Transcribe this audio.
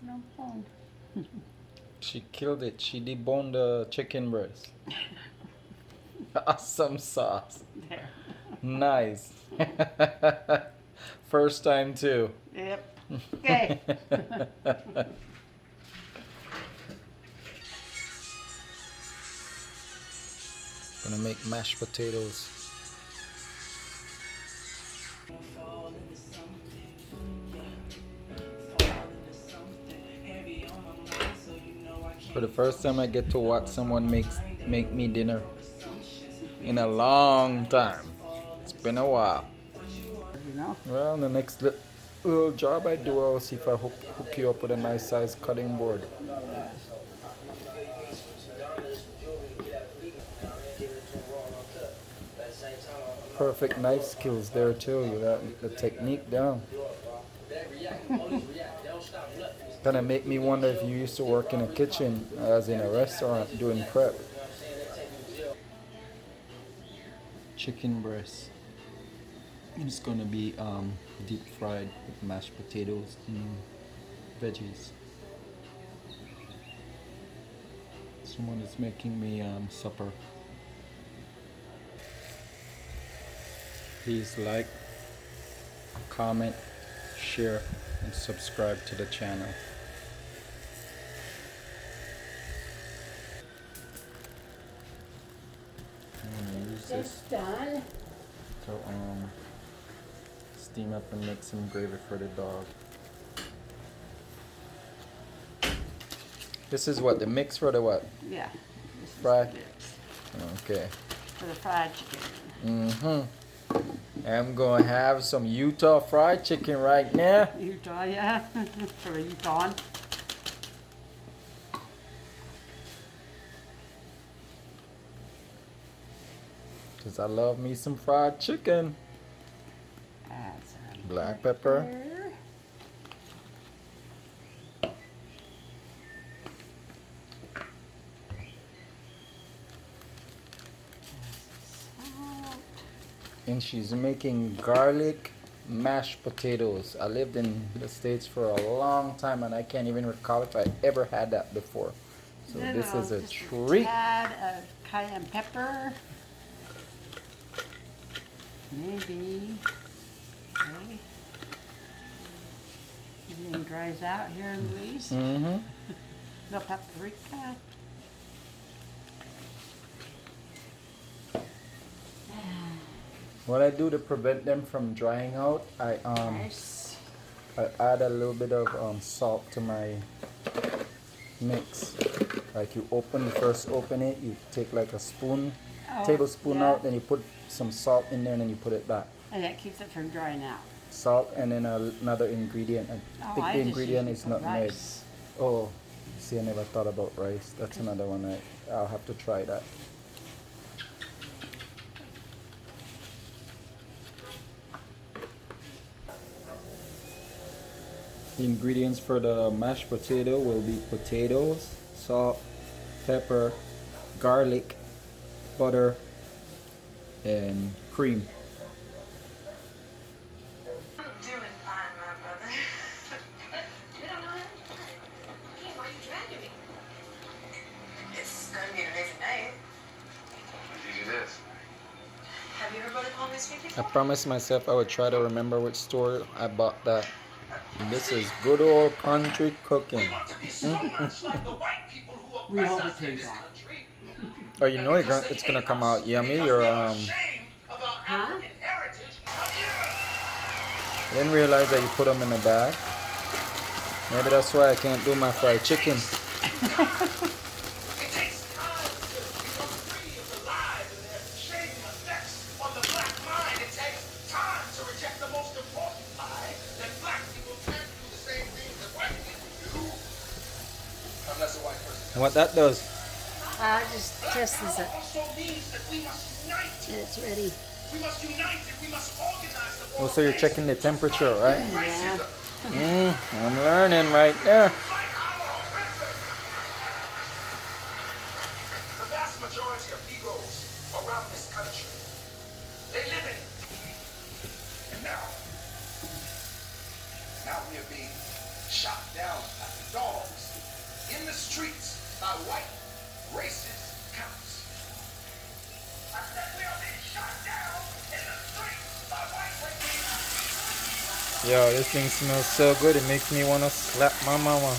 No bone. She killed it. She deboned the chicken breast. Awesome sauce. There. Nice. First time too. Yep. Okay. Gonna make mashed potatoes. For the first time I get to watch someone make me dinner in a long time. It's been a while. You know. Well, the next little job I do, I'll see if I hook you up with a nice size cutting board. Perfect knife skills there too. You got the technique down. Gonna make me wonder if you used to work in a kitchen, as in a restaurant, doing prep. Chicken breast. It's gonna be deep fried with mashed potatoes and veggies. Someone is making me supper. Please like, comment, share, and subscribe to the channel. I'm gonna use this done. to steam up and make some gravy for the dog. This is what, the mix for the what? Yeah. This is Fry? the mix Okay. for the fried chicken. Mm-hmm. I'm gonna have some Utah fried chicken right now. Utah, yeah. For Utah. Cause I love me some fried chicken. Add some Black pepper. And she's making garlic mashed potatoes. I lived in the States for a long time and I can't even recall if I ever had that before. So this is a just treat. A tad of cayenne pepper. Maybe. Okay. Everything dries out here in Belize. Mm-hmm. No paprika. What I do to prevent them from drying out, I Nice. I add a little bit of salt to my mix. Like you first open it, you take like a tablespoon yeah. out, then you put some salt in there and then you put it back. And that keeps it from drying out. Salt and then another ingredient. I think the ingredient is nutmeg. Rice. Oh, see, I never thought about rice. That's another one I'll have to try that. The ingredients for the mashed potato will be potatoes, salt, pepper, garlic, butter, and cream. I'm doing fine, my brother. You don't mind? Hey, why are you dragging me? It's gonna be an amazing night. Easy it is. Have you heard brother call me sweet I before? promised myself I would try to remember which store I bought that. This is good old country cooking. We hope it tastes that. Oh, you know it's gonna come out yummy. I Huh? didn't realize that you put them in a bag. Maybe that's why I can't do my fried chicken. And what that does? Just test this up. It's ready. Oh, so you're checking the temperature, right? Yeah. I'm learning right there. The vast majority of Negroes around this country, they live in it. And now we are being shot down like dogs in the streets by white racist cops. I said we are being shot down in the streets by white racist. Yo, this thing smells so good. It makes me want to slap my mama.